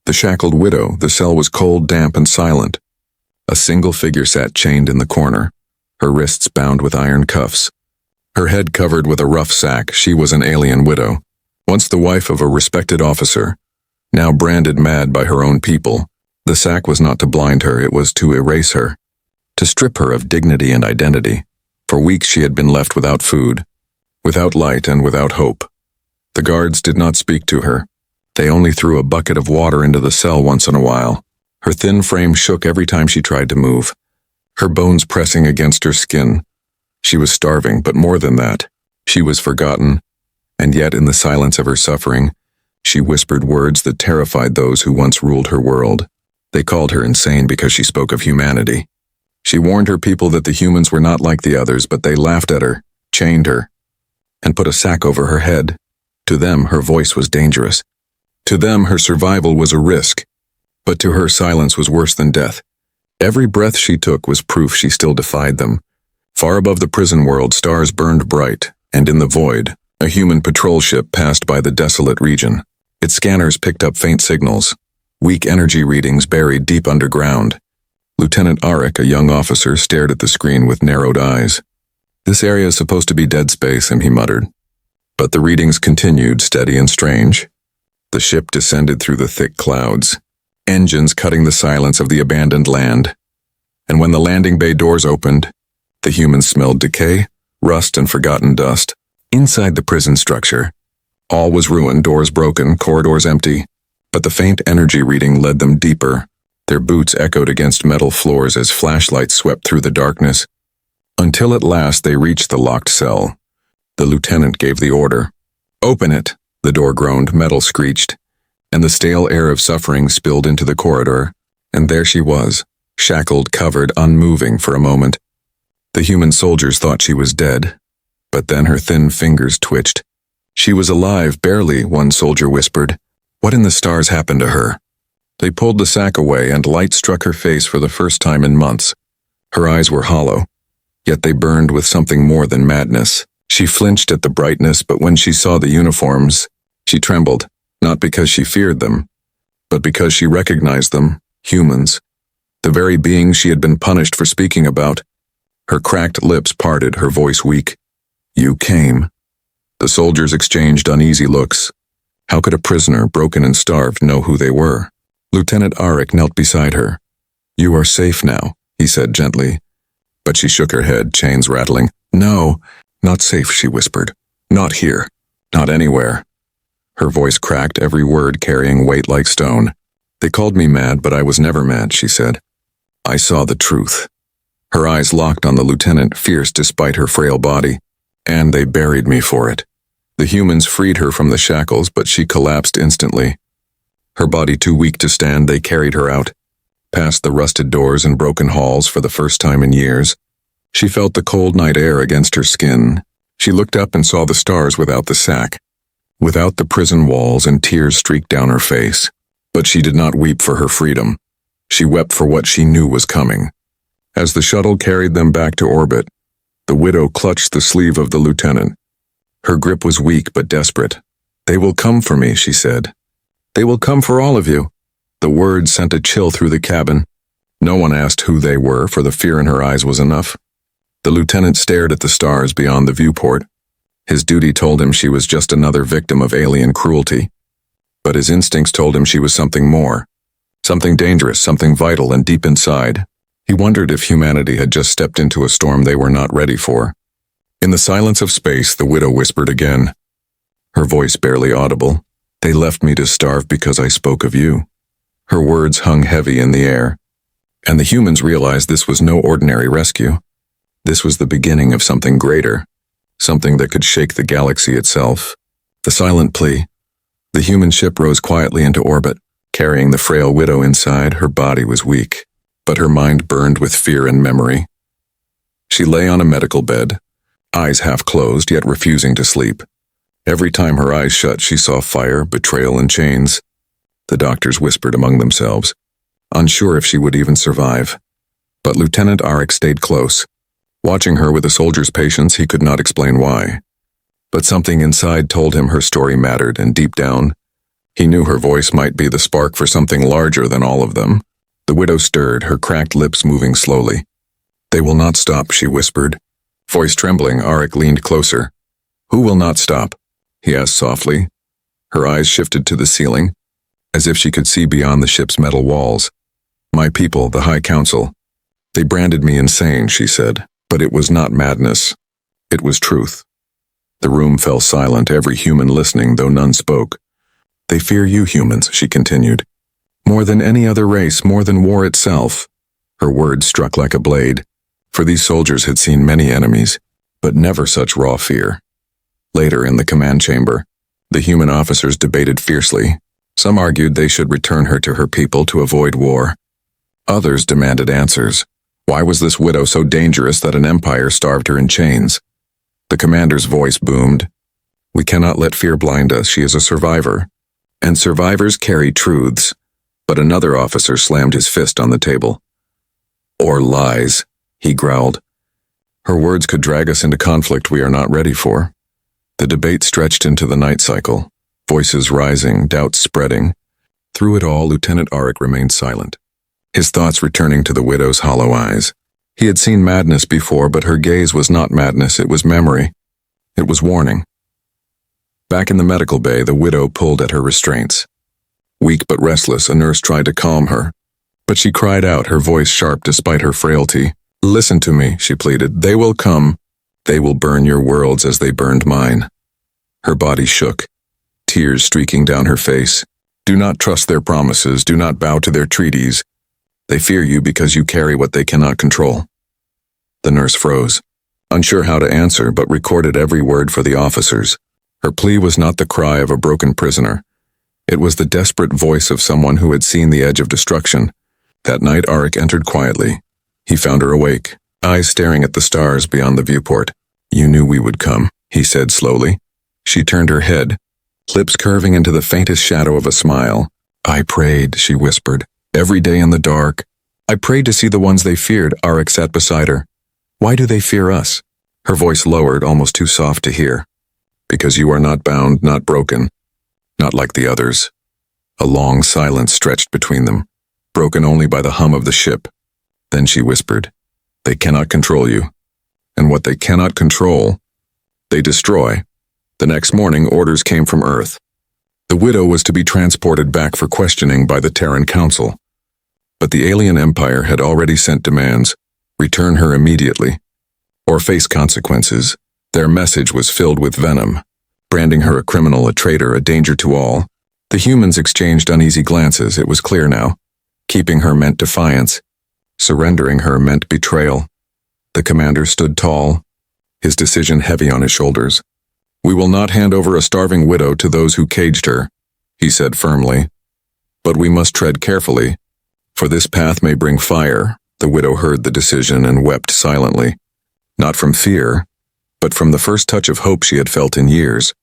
The shackled widow, the cell was cold, damp, and silent. A single figure sat chained in the corner, her wrists bound with iron cuffs. Her head covered with a rough sack. She was an alien widow, once the wife of a respected officer, now branded mad by her own people. The sack was not to blind her, it was to erase her, to strip her of dignity and identity. For weeks she had been left without food, without light, and without hope. The guards did not speak to her. They only threw a bucket of water into the cell once in a while. Her thin frame shook every time she tried to move, her bones pressing against her skin. She was starving, but more than that, she was forgotten, and yet in the silence of her suffering, she whispered words that terrified those who once ruled her world. They called her insane because she spoke of humanity. She warned her people that the humans were not like the others, but they laughed at her, chained her, and put a sack over her head. To them, her voice was dangerous. To them, her survival was a risk. But to her, silence was worse than death. Every breath she took was proof she still defied them. Far above the prison world, stars burned bright, and in the void, a human patrol ship passed by the desolate region. Its scanners picked up faint signals, weak energy readings buried deep underground. Lieutenant Arik, a young officer, stared at the screen with narrowed eyes. "This area is supposed to be dead space," he muttered. But the readings continued, steady and strange. The ship descended through the thick clouds, engines cutting the silence of the abandoned land. And when the landing bay doors opened, the humans smelled decay, rust, and forgotten dust. Inside the prison structure, all was ruined, doors broken, corridors empty. But the faint energy reading led them deeper. Their boots echoed against metal floors as flashlights swept through the darkness, until at last they reached the locked cell. The lieutenant gave the order. "Open it!" The door groaned, metal screeched, and the stale air of suffering spilled into the corridor. And there she was, shackled, covered, unmoving for a moment. The human soldiers thought she was dead, but then her thin fingers twitched. She was alive, barely, one soldier whispered. What in the stars happened to her? They pulled the sack away, and light struck her face for the first time in months. Her eyes were hollow, yet they burned with something more than madness. She flinched at the brightness, but when she saw the uniforms, she trembled, not because she feared them, but because she recognized them, humans, the very beings she had been punished for speaking about. Her cracked lips parted, her voice weak. "You came." The soldiers exchanged uneasy looks. How could a prisoner, broken and starved, know who they were? Lieutenant Arik knelt beside her. "You are safe now," he said gently. But she shook her head, chains rattling. "No, not safe," she whispered. "Not here. Not anywhere." Her voice cracked, every word carrying weight like stone. "They called me mad, but I was never mad," she said. "I saw the truth." Her eyes locked on the lieutenant, fierce despite her frail body. "And they buried me for it." The humans freed her from the shackles, but she collapsed instantly. Her body too weak to stand, they carried her out, past the rusted doors and broken halls for the first time in years. She felt the cold night air against her skin. She looked up and saw the stars without the sack, without the prison walls, and tears streaked down her face. But she did not weep for her freedom. She wept for what she knew was coming. As the shuttle carried them back to orbit, the widow clutched the sleeve of the lieutenant. Her grip was weak but desperate. "They will come for me," she said. "They will come for all of you." The words sent a chill through the cabin. No one asked who they were, for the fear in her eyes was enough. The lieutenant stared at the stars beyond the viewport. His duty told him she was just another victim of alien cruelty. But his instincts told him she was something more. Something dangerous, something vital, and deep inside, he wondered if humanity had just stepped into a storm they were not ready for. In the silence of space, the widow whispered again, her voice barely audible. "They left me to starve because I spoke of you." Her words hung heavy in the air, and the humans realized this was no ordinary rescue. This was the beginning of something greater, something that could shake the galaxy itself. The silent plea. The human ship rose quietly into orbit, carrying the frail widow inside. Her body was weak, but her mind burned with fear and memory. She lay on a medical bed, eyes half closed, yet refusing to sleep. Every time her eyes shut, she saw fire, betrayal, and chains. The doctors whispered among themselves, unsure if she would even survive. But Lieutenant Arik stayed close. Watching her with a soldier's patience, he could not explain why. But something inside told him her story mattered, and deep down, He knew her voice might be the spark for something larger than all of them. The widow stirred, her cracked lips moving slowly. "They will not stop," she whispered. Voice trembling, Arik leaned closer. "Who will not stop?" he asked softly. Her eyes shifted to the ceiling, as if she could see beyond the ship's metal walls. "My people, the High Council. They branded me insane," she said, but it was not madness. It was truth. The room fell silent, every human listening, though none spoke. "They fear you humans," she continued. "More than any other race, more than war itself." Her words struck like a blade, for these soldiers had seen many enemies, but never such raw fear. Later, in the command chamber, the human officers debated fiercely. Some argued they should return her to her people to avoid war. Others demanded answers. Why was this widow so dangerous that an empire starved her in chains? The commander's voice boomed. "We cannot let fear blind us. She is a survivor. And survivors carry truths." But another officer slammed his fist on the table. "Or lies," he growled. "Her words could drag us into conflict we are not ready for." The debate stretched into the night cycle, voices rising, doubts spreading. Through it all, Lieutenant Arik remained silent, his thoughts returning to the widow's hollow eyes. He had seen madness before, but her gaze was not madness, it was memory. It was warning. Back in the medical bay, the widow pulled at her restraints. Weak but restless, a nurse tried to calm her, but she cried out, her voice sharp despite her frailty. "Listen to me," she pleaded. "They will come. They will burn your worlds as they burned mine." Her body shook, tears streaking down her face. "Do not trust their promises. Do not bow to their treaties. They fear you because you carry what they cannot control." The nurse froze, unsure how to answer, but recorded every word for the officers. Her plea was not the cry of a broken prisoner. It was the desperate voice of someone who had seen the edge of destruction. That night, Arik entered quietly. He found her awake, eyes staring at the stars beyond the viewport. "You knew we would come," he said slowly. She turned her head, lips curving into the faintest shadow of a smile. "I prayed," she whispered, "every day in the dark. I prayed to see the ones they feared." Arik sat beside her. "Why do they fear us?" Her voice lowered, almost too soft to hear. "Because you are not bound, not broken. Not like the others." A long silence stretched between them, broken only by the hum of the ship. Then she whispered, "They cannot control you. And what they cannot control, they destroy." The next morning, orders came from Earth. The widow was to be transported back for questioning by the Terran Council. But the alien empire had already sent demands: return her immediately, or face consequences. Their message was filled with venom, branding her a criminal, a traitor, a danger to all. The humans exchanged uneasy glances. It was clear now. Keeping her meant defiance. Surrendering her meant betrayal. The commander stood tall, his decision heavy on his shoulders. "We will not hand over a starving widow to those who caged her," he said firmly. "But we must tread carefully, for this path may bring fire." The widow heard the decision and wept silently. Not from fear, but from the first touch of hope she had felt in years.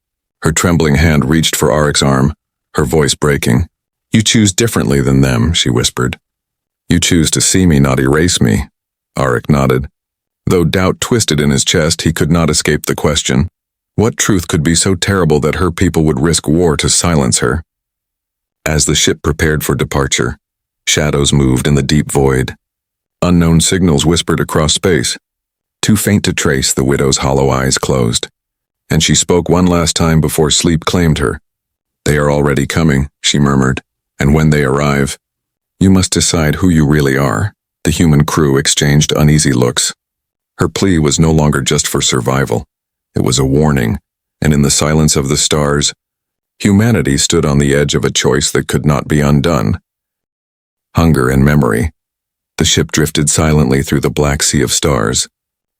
Her trembling hand reached for Arik's arm, her voice breaking. "You choose differently than them," she whispered. "You choose to see me, not erase me." Arik nodded. Though doubt twisted in his chest, he could not escape the question. What truth could be so terrible that her people would risk war to silence her? As the ship prepared for departure, shadows moved in the deep void. Unknown signals whispered across space. Too faint to trace, the widow's hollow eyes closed, and she spoke one last time before sleep claimed her. "They are already coming," she murmured, "and when they arrive, you must decide who you really are." The human crew exchanged uneasy looks. Her plea was no longer just for survival. It was a warning, and in the silence of the stars, humanity stood on the edge of a choice that could not be undone. Hunger and memory. The ship drifted silently through the black sea of stars.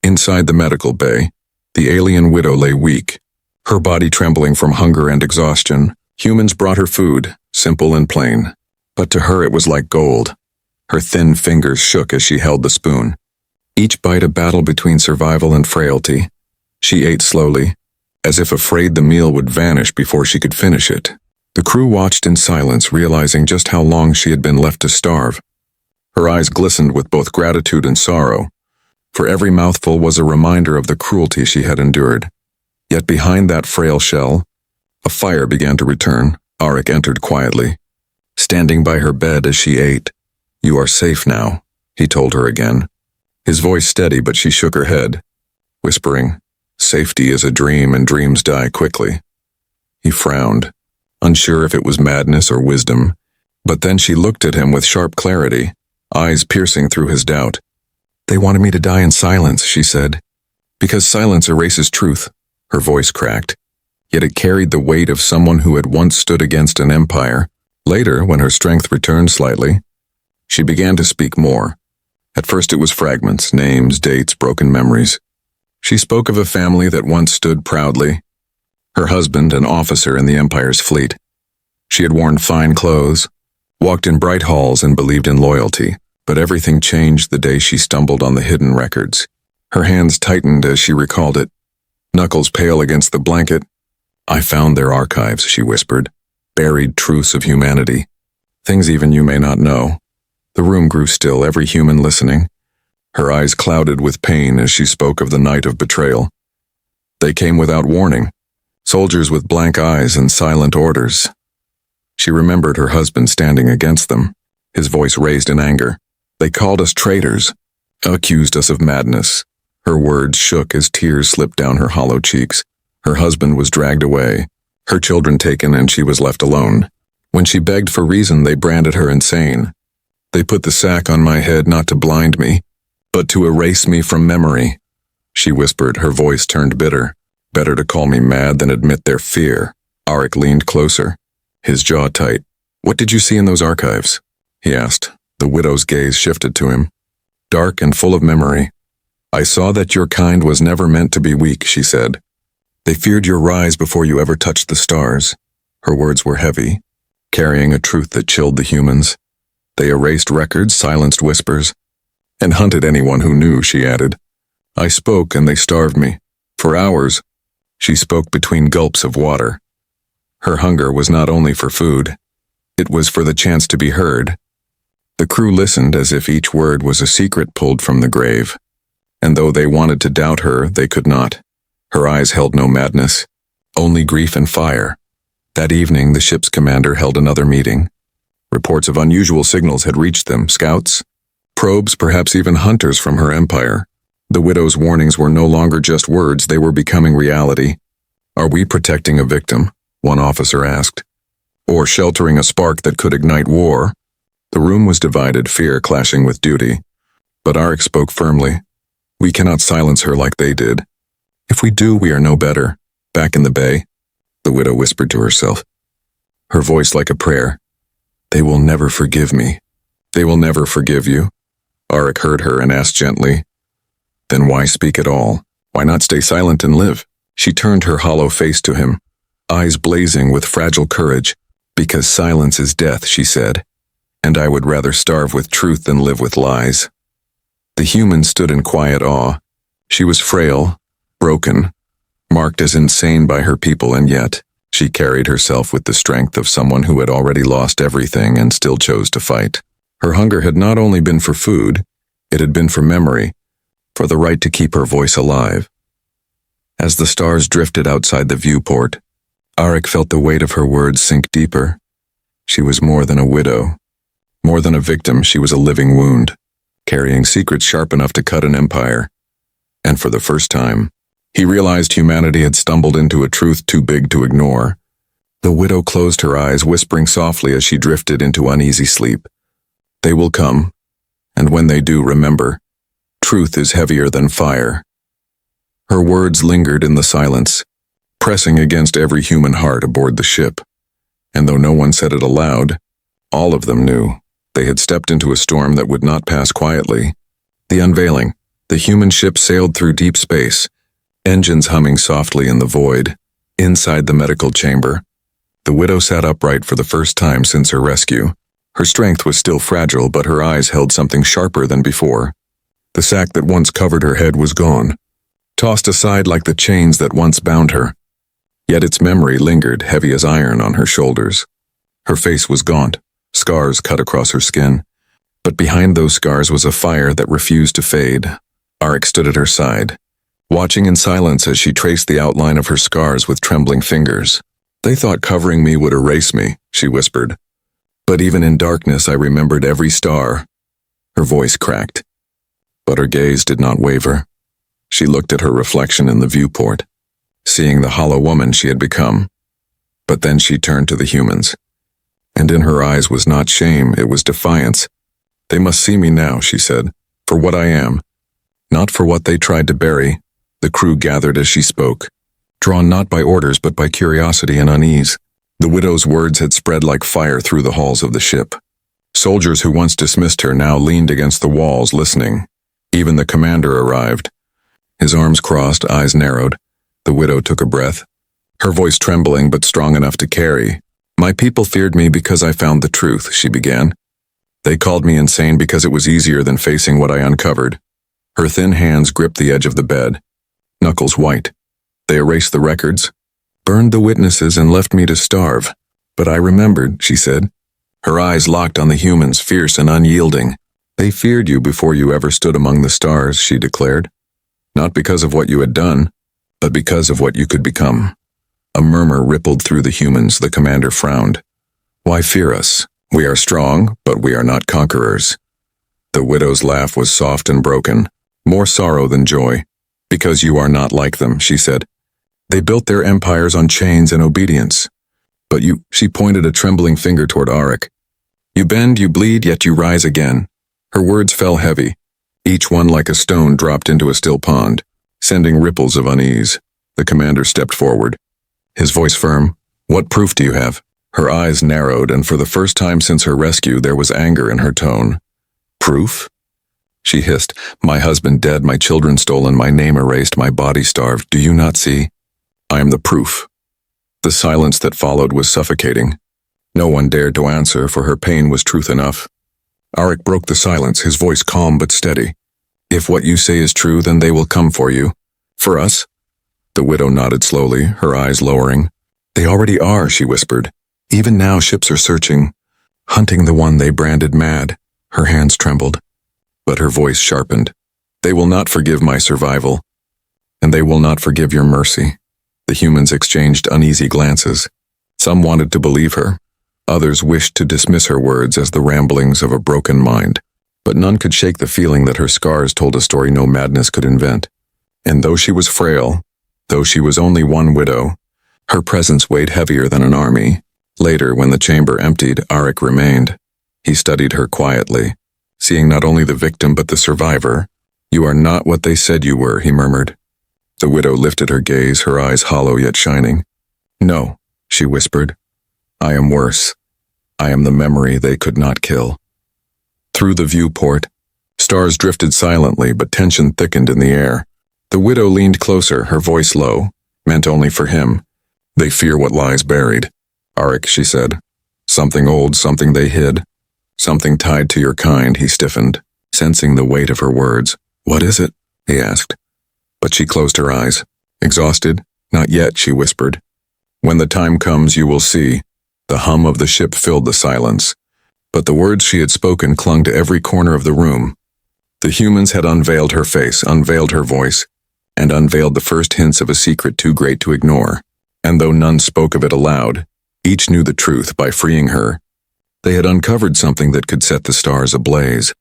Inside the medical bay, the alien widow lay weak, her body trembling from hunger and exhaustion. Humans brought her food, simple and plain, but to her it was like gold. Her thin fingers shook as she held the spoon, each bite a battle between survival and frailty. She ate slowly, as if afraid the meal would vanish before she could finish it. The crew watched in silence, realizing just how long she had been left to starve. Her eyes glistened with both gratitude and sorrow, for every mouthful was a reminder of the cruelty she had endured. Yet behind that frail shell, a fire began to return, Arik entered quietly, standing by her bed as she ate. "You are safe now," he told her again. His voice steady, but she shook her head, whispering, "Safety is a dream and dreams die quickly." He frowned, unsure if it was madness or wisdom, but then she looked at him with sharp clarity, eyes piercing through his doubt. "They wanted me to die in silence," she said. "Because silence erases truth." Her voice cracked, yet it carried the weight of someone who had once stood against an empire. Later, when her strength returned slightly, she began to speak more. At first it was fragments, names, dates, broken memories. She spoke of a family that once stood proudly, her husband an officer in the Empire's fleet. She had worn fine clothes, walked in bright halls and believed in loyalty, but everything changed the day she stumbled on the hidden records. Her hands tightened as she recalled it, knuckles pale against the blanket. "I found their archives," she whispered, "buried truths of humanity, things even you may not know." The room grew still, every human listening. Her eyes clouded with pain as she spoke of the night of betrayal. They came without warning, soldiers with blank eyes and silent orders. She remembered her husband standing against them, his voice raised in anger. "They called us traitors, accused us of madness." Her words shook as tears slipped down her hollow cheeks. Her husband was dragged away, her children taken, and she was left alone. When she begged for reason, they branded her insane. "They put the sack on my head not to blind me, but to erase me from memory," she whispered, her voice turned bitter. "Better to call me mad than admit their fear." Arik leaned closer, his jaw tight. "What did you see in those archives?" he asked. The widow's gaze shifted to him, dark and full of memory. "I saw that your kind was never meant to be weak," she said. "They feared your rise before you ever touched the stars." Her words were heavy, carrying a truth that chilled the humans. "They erased records, silenced whispers, and hunted anyone who knew," she added. "I spoke and they starved me. For hours." She spoke between gulps of water. Her hunger was not only for food, it was for the chance to be heard. The crew listened as if each word was a secret pulled from the grave, and though they wanted to doubt her, they could not. Her eyes held no madness, only grief and fire. That evening, the ship's commander held another meeting. Reports of unusual signals had reached them, scouts, probes, perhaps even hunters from her empire. The widow's warnings were no longer just words, they were becoming reality. "Are we protecting a victim?" one officer asked. "Or sheltering a spark that could ignite war?" The room was divided, fear clashing with duty. But Arik spoke firmly. "We cannot silence her like they did. If we do, we are no better." "Back in the bay," the widow whispered to herself, her voice like a prayer. "They will never forgive me." "They will never forgive you?" Arik heard her and asked gently. "Then why speak at all? Why not stay silent and live?" She turned her hollow face to him, eyes blazing with fragile courage. "Because silence is death," she said, "and I would rather starve with truth than live with lies." The human stood in quiet awe. She was frail, broken, marked as insane by her people, and yet she carried herself with the strength of someone who had already lost everything and still chose to fight. Her hunger had not only been for food, it had been for memory, for the right to keep her voice alive. As the stars drifted outside the viewport, Arik felt the weight of her words sink deeper. She was more than a widow. More than a victim, she was a living wound, carrying secrets sharp enough to cut an empire. And for the first time, he realized humanity had stumbled into a truth too big to ignore. The widow closed her eyes, whispering softly as she drifted into uneasy sleep. "They will come, and when they do, remember, truth is heavier than fire." Her words lingered in the silence, pressing against every human heart aboard the ship. And though no one said it aloud, all of them knew they had stepped into a storm that would not pass quietly. The unveiling. The human ship sailed through deep space, engines humming softly in the void. Inside the medical chamber, the widow sat upright for the first time since her rescue. Her strength was still fragile, but her eyes held something sharper than before. The sack that once covered her head was gone, tossed aside like the chains that once bound her. Yet its memory lingered, heavy as iron, on her shoulders. Her face was gaunt, scars cut across her skin. But behind those scars was a fire that refused to fade. Arik stood at her side, watching in silence as she traced the outline of her scars with trembling fingers. They thought covering me would erase me, she whispered. But even in darkness I remembered every star. Her voice cracked, but her gaze did not waver. She looked at her reflection in the viewport, seeing the hollow woman she had become. But then she turned to the humans, and in her eyes was not shame, it was defiance. They must see me now, she said, for what I am, not for what they tried to bury. The crew gathered as she spoke, drawn not by orders but by curiosity and unease. The widow's words had spread like fire through the halls of the ship. Soldiers who once dismissed her now leaned against the walls listening. Even the commander arrived. His arms crossed, eyes narrowed. The widow took a breath, her voice trembling but strong enough to carry. My people feared me because I found the truth, she began. They called me insane because it was easier than facing what I uncovered. Her thin hands gripped the edge of the bed, knuckles white. They erased the records, burned the witnesses, and left me to starve. But I remembered, she said. Her eyes locked on the humans, fierce and unyielding. They feared you before you ever stood among the stars, she declared. Not because of what you had done, but because of what you could become. A murmur rippled through the humans. The commander frowned. Why fear us? We are strong, but we are not conquerors. The widow's laugh was soft and broken, more sorrow than joy. Because you are not like them, she said. They built their empires on chains and obedience. But you, she pointed a trembling finger toward Arik. You bend, you bleed, yet you rise again. Her words fell heavy, each one like a stone dropped into a still pond, sending ripples of unease. The commander stepped forward, his voice firm. What proof do you have? Her eyes narrowed, and for the first time since her rescue there was anger in her tone. Proof? She hissed. My husband dead, my children stolen, my name erased, my body starved. Do you not see? I am the proof. The silence that followed was suffocating. No one dared to answer, for her pain was truth enough. Arik broke the silence, his voice calm but steady. If what you say is true, then they will come for you. For us? The widow nodded slowly, her eyes lowering. They already are, she whispered. Even now ships are searching, hunting the one they branded mad. Her hands trembled, but her voice sharpened. They will not forgive my survival, and they will not forgive your mercy. The humans exchanged uneasy glances. Some wanted to believe her. Others wished to dismiss her words as the ramblings of a broken mind. But none could shake the feeling that her scars told a story no madness could invent. And though she was frail, though she was only one widow, her presence weighed heavier than an army. Later, when the chamber emptied, Arik remained. He studied her quietly, seeing not only the victim but the survivor. You are not what they said you were, he murmured. The widow lifted her gaze, her eyes hollow yet shining. No, she whispered. I am worse. I am the memory they could not kill. Through the viewport, stars drifted silently, but tension thickened in the air. The widow leaned closer, her voice low, meant only for him. They fear what lies buried. Arik, she said. Something old, something they hid. Something tied to your kind, he stiffened, sensing the weight of her words. What is it? He asked. But she closed her eyes. Exhausted? Not yet, she whispered. When the time comes, you will see. The hum of the ship filled the silence. But the words she had spoken clung to every corner of the room. The humans had unveiled her face, unveiled her voice, and unveiled the first hints of a secret too great to ignore. And though none spoke of it aloud, each knew the truth by freeing her. They had uncovered something that could set the stars ablaze.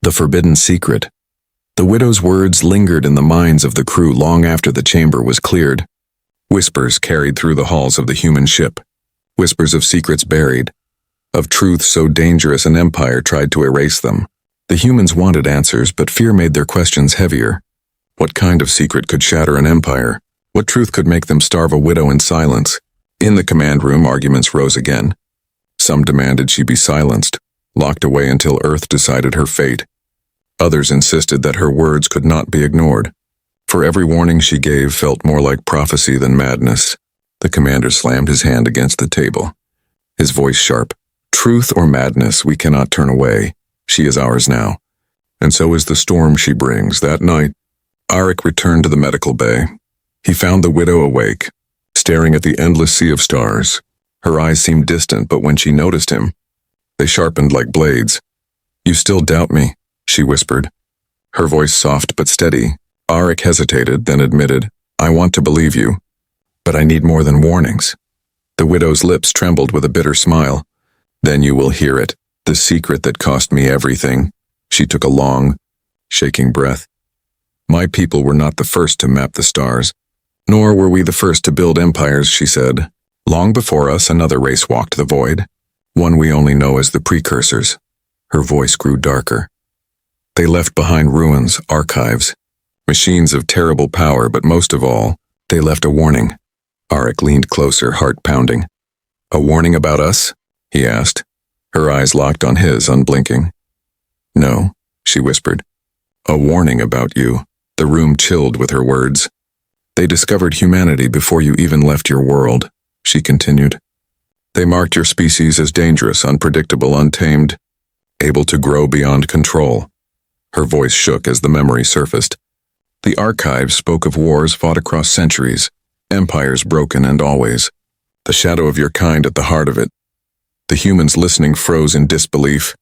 The forbidden secret. The widow's words lingered in the minds of the crew long after the chamber was cleared. Whispers carried through the halls of the human ship. Whispers of secrets buried, of truths so dangerous an empire tried to erase them. The humans wanted answers, but fear made their questions heavier. What kind of secret could shatter an empire? What truth could make them starve a widow in silence? In the command room, arguments rose again. Some demanded she be silenced, locked away until Earth decided her fate. Others insisted that her words could not be ignored. For every warning she gave felt more like prophecy than madness. The commander slammed his hand against the table, his voice sharp. Truth or madness, we cannot turn away. She is ours now. And so is the storm she brings. That night, Arik returned to the medical bay. He found the widow awake, staring at the endless sea of stars. Her eyes seemed distant, but when she noticed him, they sharpened like blades. You still doubt me, she whispered, her voice soft but steady. Arik hesitated, then admitted, I want to believe you. But I need more than warnings. The widow's lips trembled with a bitter smile. Then you will hear it, the secret that cost me everything. She took a long, shaking breath. My people were not the first to map the stars, nor were we the first to build empires, she said. Long before us, another race walked the void, one we only know as the precursors. Her voice grew darker. They left behind ruins, archives, machines of terrible power, but most of all, they left a warning. Arik leaned closer, heart pounding. A warning about us? He asked. Her eyes locked on his, unblinking. No, she whispered. A warning about you. The room chilled with her words. They discovered humanity before you even left your world, she continued. They marked your species as dangerous, unpredictable, untamed, able to grow beyond control. Her voice shook as the memory surfaced. The archives spoke of wars fought across centuries, empires broken and always. The shadow of your kind at the heart of it. The humans listening froze in disbelief.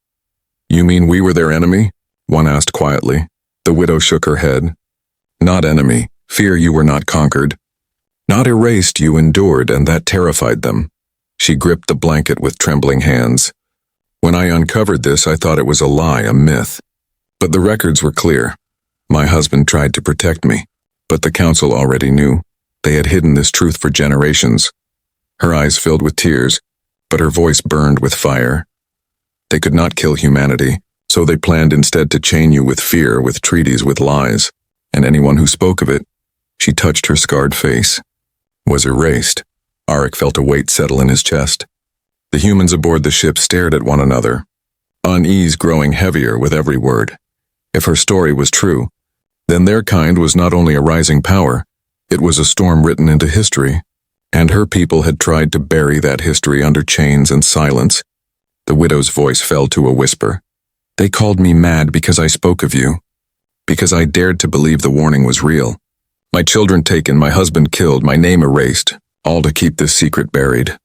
You mean we were their enemy? One asked quietly. The widow shook her head. Not enemy. Fear you were not conquered. Not erased, you endured, and that terrified them. She gripped the blanket with trembling hands. When I uncovered this, I thought it was a lie, a myth. But the records were clear. My husband tried to protect me, but the council already knew. They had hidden this truth for generations. Her eyes filled with tears, but her voice burned with fire. They could not kill humanity, so they planned instead to chain you with fear, with treaties, with lies. And anyone who spoke of it, she touched her scarred face, was erased. Arik felt a weight settle in his chest. The humans aboard the ship stared at one another, unease growing heavier with every word. If her story was true, then their kind was not only a rising power, it was a storm written into history, and her people had tried to bury that history under chains and silence. The widow's voice fell to a whisper. They called me mad because I spoke of you, because I dared to believe the warning was real. My children taken, my husband killed, my name erased, all to keep this secret buried.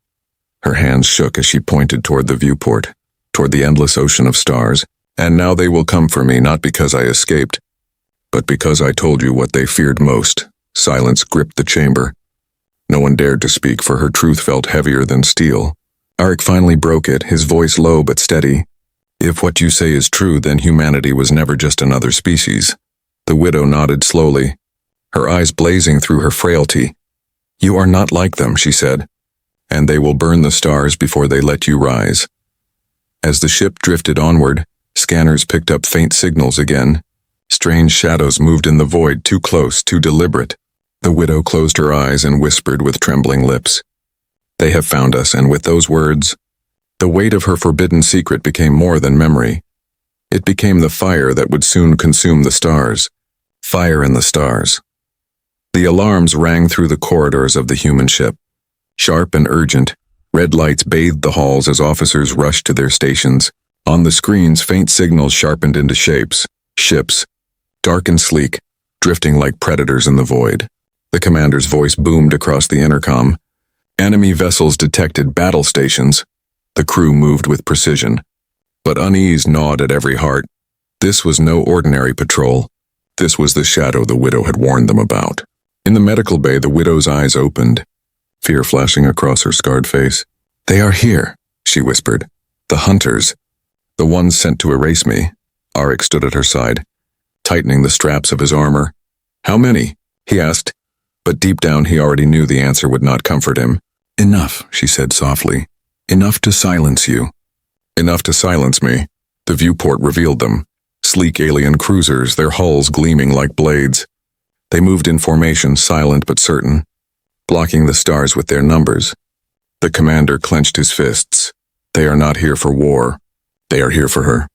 Her hands shook as she pointed toward the viewport, toward the endless ocean of stars. And now they will come for me, not because I escaped, but because I told you what they feared most. Silence gripped the chamber. No one dared to speak, for her truth felt heavier than steel. Arik finally broke it, his voice low but steady. If what you say is true, then humanity was never just another species. The widow nodded slowly, her eyes blazing through her frailty. You are not like them, she said, and they will burn the stars before they let you rise. As the ship drifted onward, scanners picked up faint signals again. Strange shadows moved in the void, too close, too deliberate. The widow closed her eyes and whispered with trembling lips. They have found us, and with those words, the weight of her forbidden secret became more than memory. It became the fire that would soon consume the stars. Fire in the stars. The alarms rang through the corridors of the human ship. Sharp and urgent, red lights bathed the halls as officers rushed to their stations. On the screens, faint signals sharpened into shapes. Ships, dark and sleek, drifting like predators in the void. The commander's voice boomed across the intercom. Enemy vessels detected, battle stations. The crew moved with precision. But unease gnawed at every heart. This was no ordinary patrol. This was the shadow the widow had warned them about. In the medical bay, the widow's eyes opened, fear flashing across her scarred face. They are here, she whispered. The hunters. The ones sent to erase me. Arik stood at her side, tightening the straps of his armor. How many? He asked, but deep down he already knew the answer would not comfort him. Enough, she said softly. Enough to silence you. Enough to silence me. The viewport revealed them. Sleek alien cruisers, their hulls gleaming like blades. They moved in formation, silent but certain, blocking the stars with their numbers. The commander clenched his fists. They are not here for war. They are here for her.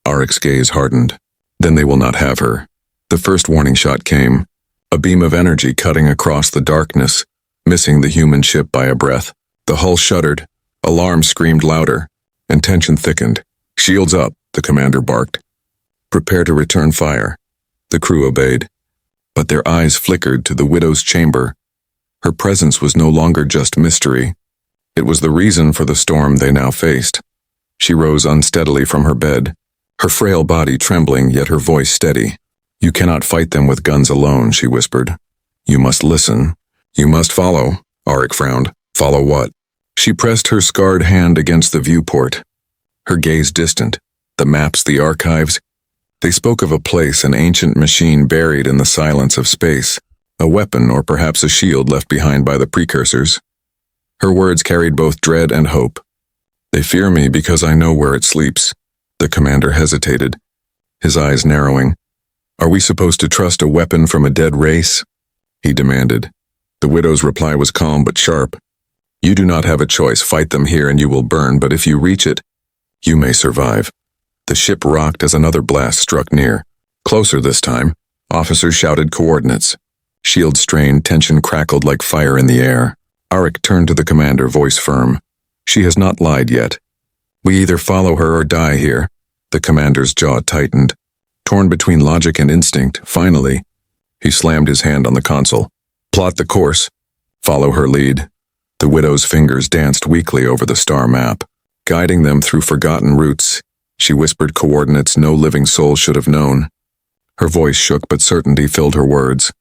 Arik's gaze hardened. Then they will not have her. The first warning shot came, a beam of energy cutting across the darkness, missing the human ship by a breath. The hull shuddered, alarm screamed louder, and tension thickened. Shields up, the commander barked. Prepare to return fire. The crew obeyed, but their eyes flickered to the widow's chamber. Her presence was no longer just mystery. It was the reason for the storm they now faced. She rose unsteadily from her bed, her frail body trembling, yet her voice steady. You cannot fight them with guns alone, she whispered. You must listen. You must follow. Arik frowned. Follow what? She pressed her scarred hand against the viewport. Her gaze distant. The maps, the archives. They spoke of a place, an ancient machine buried in the silence of space. A weapon, or perhaps a shield left behind by the precursors. Her words carried both dread and hope. They fear me because I know where it sleeps. The commander hesitated, his eyes narrowing. Are we supposed to trust a weapon from a dead race? He demanded. The widow's reply was calm but sharp. You do not have a choice. Fight them here and you will burn, but if you reach it, you may survive. The ship rocked as another blast struck near. Closer this time. Officers shouted coordinates. Shields strained, tension crackled like fire in the air. Arik turned to the commander, voice firm. She has not lied yet. We either follow her or die here. The commander's jaw tightened. Torn between logic and instinct, finally, he slammed his hand on the console. Plot the course. Follow her lead. The widow's fingers danced weakly over the star map, guiding them through forgotten routes. She whispered coordinates no living soul should have known. Her voice shook, but certainty filled her words.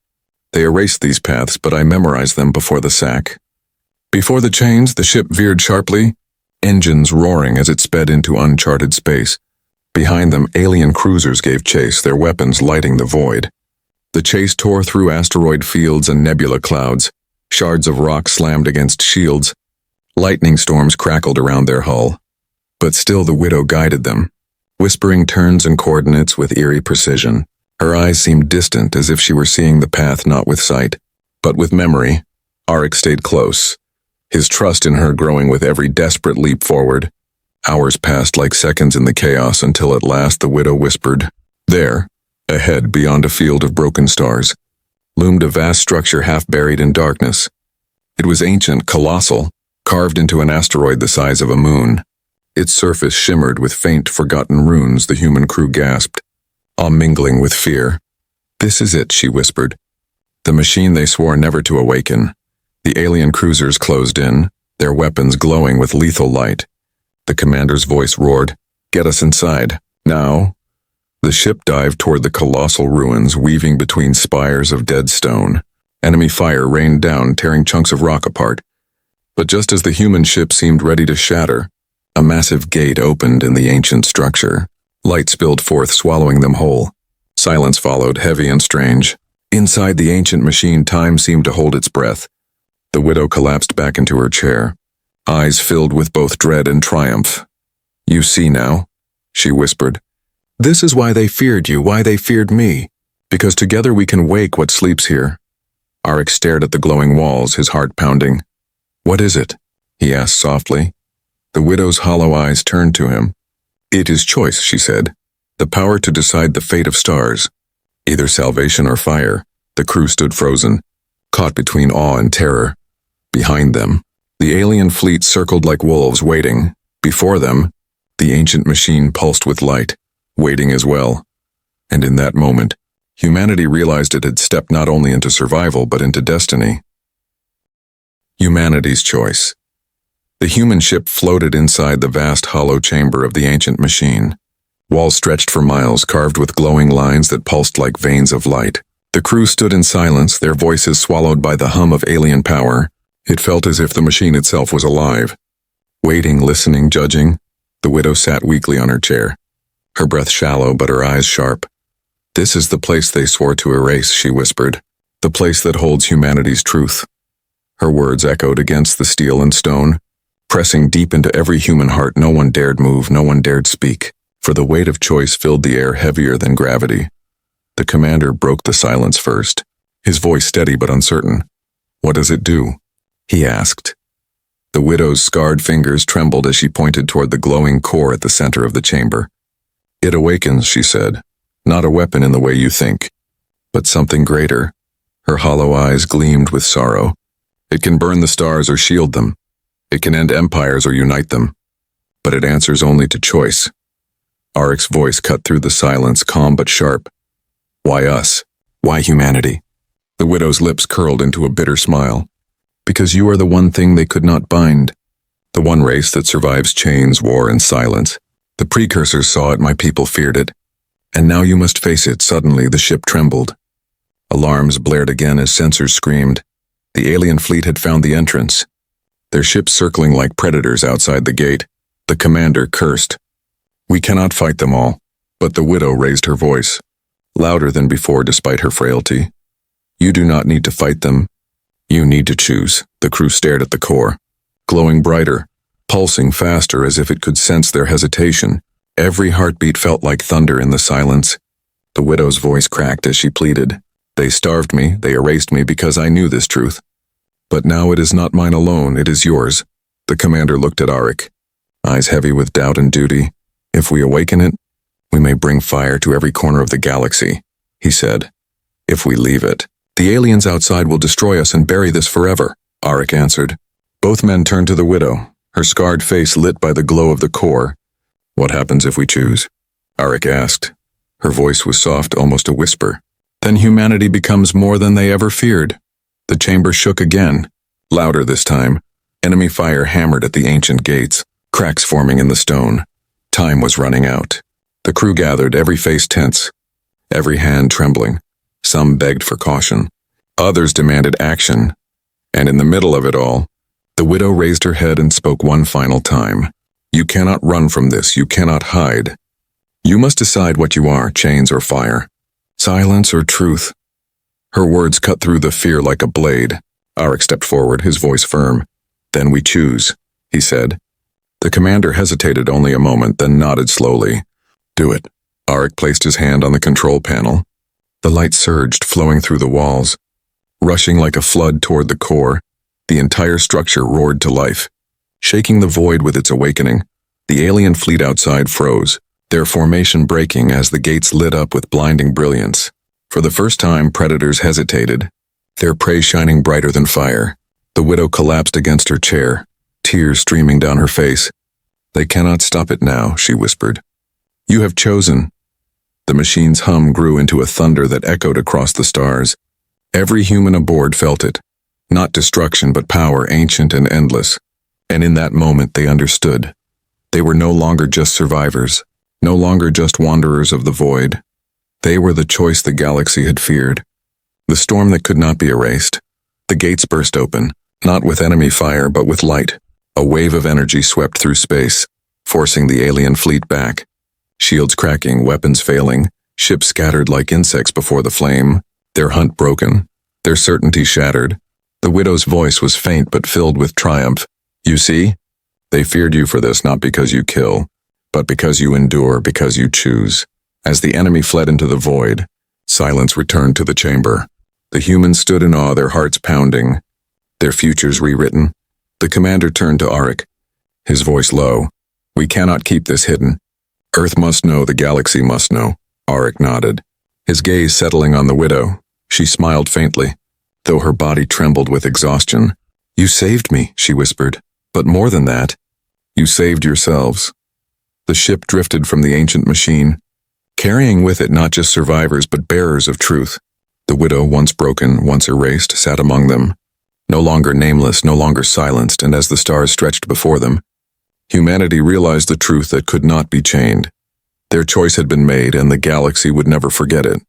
They erased these paths, but I memorized them before the sack. Before the chains, the ship veered sharply, engines roaring as it sped into uncharted space. Behind them, alien cruisers gave chase, their weapons lighting the void. The chase tore through asteroid fields and nebula clouds. Shards of rock slammed against shields. Lightning storms crackled around their hull. But still the widow guided them, whispering turns and coordinates with eerie precision. Her eyes seemed distant, as if she were seeing the path not with sight, but with memory. Arik stayed close, his trust in her growing with every desperate leap forward. Hours passed like seconds in the chaos until at last the widow whispered. There, ahead beyond a field of broken stars, loomed a vast structure half buried in darkness. It was ancient, colossal, carved into an asteroid the size of a moon. Its surface shimmered with faint, forgotten runes. The human crew gasped, all mingling with fear. This is it, she whispered. The machine they swore never to awaken. The alien cruisers closed in, their weapons glowing with lethal light. The commander's voice roared, Get us inside, now. The ship dived toward the colossal ruins, weaving between spires of dead stone. Enemy fire rained down, tearing chunks of rock apart. But just as the human ship seemed ready to shatter, a massive gate opened in the ancient structure. Light spilled forth, swallowing them whole. Silence followed, heavy and strange. Inside the ancient machine, time seemed to hold its breath. The widow collapsed back into her chair, eyes filled with both dread and triumph. You see now, she whispered. This is why they feared you, why they feared me. Because together we can wake what sleeps here. Arik stared at the glowing walls, his heart pounding. What is it? He asked softly. The widow's hollow eyes turned to him. It is choice, she said. The power to decide the fate of stars. Either salvation or fire. The crew stood frozen, caught between awe and terror. Behind them, the alien fleet circled like wolves, waiting. Before them, the ancient machine pulsed with light, waiting as well. And in that moment, humanity realized it had stepped not only into survival but into destiny. Humanity's choice. The human ship floated inside the vast hollow chamber of the ancient machine. Walls stretched for miles, carved with glowing lines that pulsed like veins of light. The crew stood in silence, their voices swallowed by the hum of alien power. It felt as if the machine itself was alive. Waiting, listening, judging, the widow sat weakly on her chair, her breath shallow but her eyes sharp. This is the place they swore to erase, she whispered. The place that holds humanity's truth. Her words echoed against the steel and stone, pressing deep into every human heart. No one dared move, no one dared speak, for the weight of choice filled the air heavier than gravity. The commander broke the silence first, his voice steady but uncertain. What does it do? He asked. The widow's scarred fingers trembled as she pointed toward the glowing core at the center of the chamber. It awakens, she said, not a weapon in the way you think, but something greater. Her hollow eyes gleamed with sorrow. It can burn the stars or shield them. It can end empires or unite them. But it answers only to choice. Arik's voice cut through the silence, calm but sharp. Why us? Why humanity? The widow's lips curled into a bitter smile. Because you are the one thing they could not bind. The one race that survives chains, war, and silence. The precursors saw it, my people feared it. And now you must face it. Suddenly the ship trembled. Alarms blared again as sensors screamed. The alien fleet had found the entrance, their ships circling like predators outside the gate. The commander cursed. "We cannot fight them all." But the widow raised her voice, louder than before despite her frailty. "You do not need to fight them. You need to choose." The crew stared at the core, glowing brighter, pulsing faster as if it could sense their hesitation. Every heartbeat felt like thunder in the silence. The widow's voice cracked as she pleaded. "They starved me, they erased me because I knew this truth. But now it is not mine alone, it is yours." The commander looked at Arik, eyes heavy with doubt and duty. "If we awaken it, we may bring fire to every corner of the galaxy," he said. "If we leave it, the aliens outside will destroy us and bury this forever," Arik answered. Both men turned to the widow, her scarred face lit by the glow of the core. "What happens if we choose?" Arik asked. Her voice was soft, almost a whisper. "Then humanity becomes more than they ever feared." The chamber shook again, louder this time. Enemy fire hammered at the ancient gates, cracks forming in the stone. Time was running out. The crew gathered, every face tense, every hand trembling. Some begged for caution. Others demanded action. And in the middle of it all, the widow raised her head and spoke one final time. "You cannot run from this. You cannot hide. You must decide what you are, chains or fire, silence or truth." Her words cut through the fear like a blade. Arik stepped forward, his voice firm. "Then we choose," he said. The commander hesitated only a moment, then nodded slowly. "Do it." Arik placed his hand on the control panel. The light surged, flowing through the walls, rushing like a flood toward the core. The entire structure roared to life, shaking the void with its awakening. The alien fleet outside froze, their formation breaking as the gates lit up with blinding brilliance. For the first time, predators hesitated, their prey shining brighter than fire. The widow collapsed against her chair, tears streaming down her face. "They cannot stop it now," she whispered. "You have chosen." The machine's hum grew into a thunder that echoed across the stars. Every human aboard felt it. Not destruction, but power, ancient and endless. And in that moment they understood. They were no longer just survivors, no longer just wanderers of the void. They were the choice the galaxy had feared. The storm that could not be erased. The gates burst open, not with enemy fire, but with light. A wave of energy swept through space, forcing the alien fleet back. Shields cracking, weapons failing, ships scattered like insects before the flame, their hunt broken, their certainty shattered. The widow's voice was faint but filled with triumph. "You see? They feared you for this not because you kill, but because you endure, because you choose." As the enemy fled into the void, silence returned to the chamber. The humans stood in awe, their hearts pounding, their futures rewritten. The commander turned to Arik, his voice low. "We cannot keep this hidden. Earth must know, the galaxy must know." Arik nodded, his gaze settling on the widow. She smiled faintly, though her body trembled with exhaustion. "You saved me," she whispered. "But more than that, you saved yourselves." The ship drifted from the ancient machine, carrying with it not just survivors but bearers of truth. The widow, once broken, once erased, sat among them, no longer nameless, no longer silenced, and as the stars stretched before them, humanity realized the truth that could not be chained. Their choice had been made, and the galaxy would never forget it.